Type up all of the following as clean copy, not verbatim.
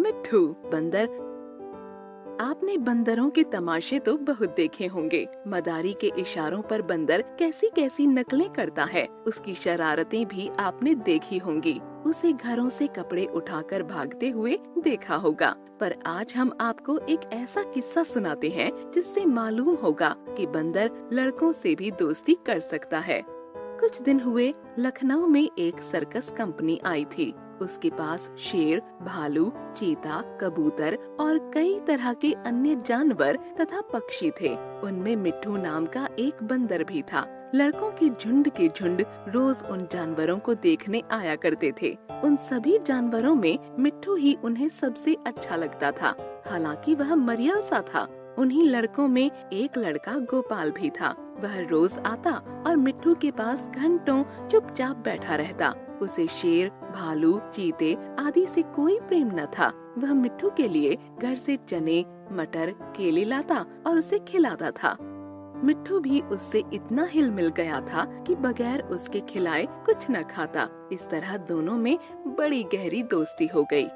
मिट्ठू बंदर। आपने बंदरों के तमाशे तो बहुत देखे होंगे। मदारी के इशारों पर बंदर कैसी कैसी नकलें करता है, उसकी शरारतें भी आपने देखी होंगी। उसे घरों से कपड़े उठाकर भागते हुए देखा होगा। पर आज हम आपको एक ऐसा किस्सा सुनाते हैं जिससे मालूम होगा कि बंदर लड़कों से भी दोस्ती कर सकता है। कुछ दिन हुए, लखनऊ में एक सर्कस कंपनी आई थी। उसके पास शेर, भालू, चीता, कबूतर और कई तरह के अन्य जानवर तथा पक्षी थे। उनमें मिट्ठू नाम का एक बंदर भी था। लड़कों के झुंड रोज उन जानवरों को देखने आया करते थे। उन सभी जानवरों में मिट्ठू ही उन्हें सबसे अच्छा लगता था। हालांकि वह मरियल सा था। उन्हीं लड़कों में एक लड़का गोपाल भी था। वह रोज आता और मिट्ठू के पास घंटों चुपचाप बैठा रहता। उसे शेर, भालू, चीते आदि से कोई प्रेम न था। वह मिट्ठू के लिए घर से चने, मटर, केले लाता और उसे खिलाता था। मिट्ठू भी उससे इतना हिल मिल गया था कि बगैर उसके खिलाए कुछ न खाता। इस तरह दोनों में बड़ी गहरी दोस्ती हो गई।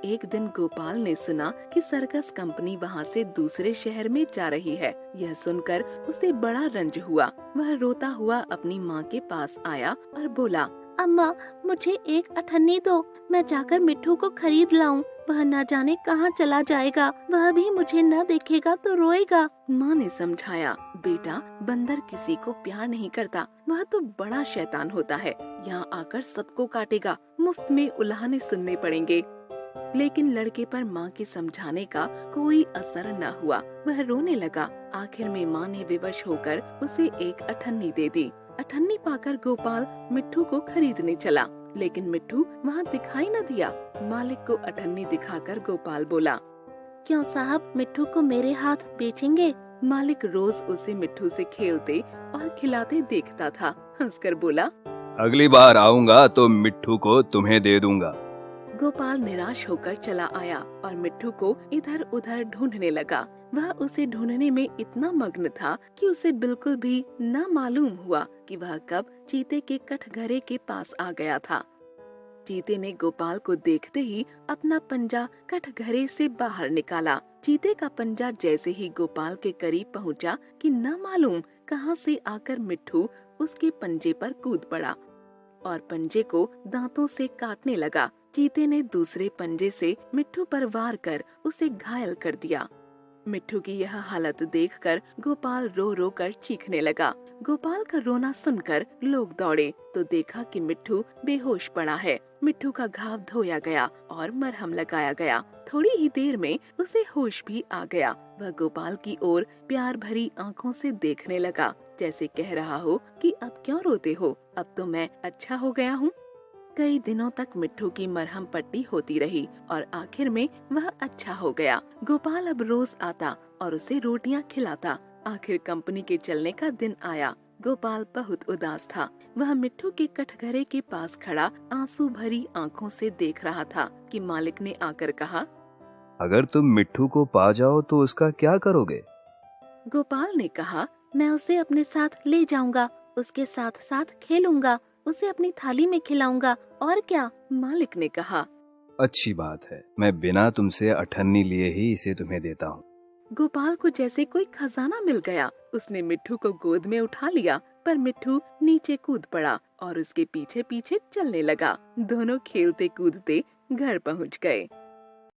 एक दिन गोपाल ने सुना कि सर्कस कंपनी वहाँ से दूसरे शहर में जा रही है। यह सुनकर उसे बड़ा रंज हुआ। वह रोता हुआ अपनी माँ के पास आया और बोला, अम्मा, मुझे एक अठन्नी दो, मैं जाकर मिट्ठू को खरीद लाऊं। वह न जाने कहाँ चला जाएगा, वह भी मुझे न देखेगा तो रोएगा। माँ ने समझाया, बेटा, बंदर किसी को प्यार नहीं करता, वह तो बड़ा शैतान होता है। यहाँ आकर सबको काटेगा, मुफ्त में उल्हाने सुनने पड़ेंगे। लेकिन लड़के पर माँ के समझाने का कोई असर न हुआ। वह रोने लगा। आखिर में माँ ने विवश होकर उसे एक अठन्नी दे दी। अठन्नी पाकर गोपाल मिट्ठू को खरीदने चला, लेकिन मिट्ठू वहाँ दिखाई न दिया। मालिक को अठन्नी दिखाकर गोपाल बोला, क्यों साहब, मिट्ठू को मेरे हाथ बेचेंगे? मालिक रोज उसे मिट्ठू से खेलते और खिलाते देखता था। हंसकर बोला, अगली बार आऊंगा तो मिट्ठू को तुम्हें दे दूंगा। गोपाल निराश होकर चला आया और मिट्ठू को इधर उधर ढूंढने लगा। वह उसे ढूंढने में इतना मग्न था कि उसे बिल्कुल भी न मालूम हुआ कि वह कब चीते के कटघरे के पास आ गया था। चीते ने गोपाल को देखते ही अपना पंजा कटघरे से बाहर निकाला। चीते का पंजा जैसे ही गोपाल के करीब पहुंचा कि न मालूम कहां से आकर मिट्ठू उसके पंजे पर कूद पड़ा और पंजे को दांतों से काटने लगा। चीते ने दूसरे पंजे से मिट्ठू पर वार कर उसे घायल कर दिया। मिट्ठू की यह हालत देखकर गोपाल रो रो कर चीखने लगा। गोपाल का रोना सुनकर लोग दौड़े तो देखा कि मिट्ठू बेहोश पड़ा है। मिट्ठू का घाव धोया गया और मरहम लगाया गया। थोड़ी ही देर में उसे होश भी आ गया। वह गोपाल की ओर प्यार भरी आंखों से देखने लगा, जैसे कह रहा हो कि अब क्यों रोते हो, अब तो मैं अच्छा हो गया हूँ। कई दिनों तक मिट्ठू की मरहम पट्टी होती रही और आखिर में वह अच्छा हो गया। गोपाल अब रोज आता और उसे रोटियां खिलाता। आखिर कंपनी के चलने का दिन आया। गोपाल बहुत उदास था। वह मिट्ठू के कटघरे के पास खड़ा आंसू भरी आंखों से देख रहा था कि मालिक ने आकर कहा, अगर तुम मिट्ठू को पा जाओ तो उसका क्या करोगे? गोपाल ने कहा, मैं उसे अपने साथ ले जाऊंगा, उसके साथ साथ खेलूंगा, उसे अपनी थाली में खिलाऊंगा, और क्या? मालिक ने कहा, अच्छी बात है, मैं बिना तुमसे अठन्नी लिए ही इसे तुम्हें देता हूँ। गोपाल को जैसे कोई खजाना मिल गया। उसने मिट्ठू को गोद में उठा लिया, पर मिट्ठू नीचे कूद पड़ा और उसके पीछे पीछे चलने लगा। दोनों खेलते कूदते घर पहुँच गए।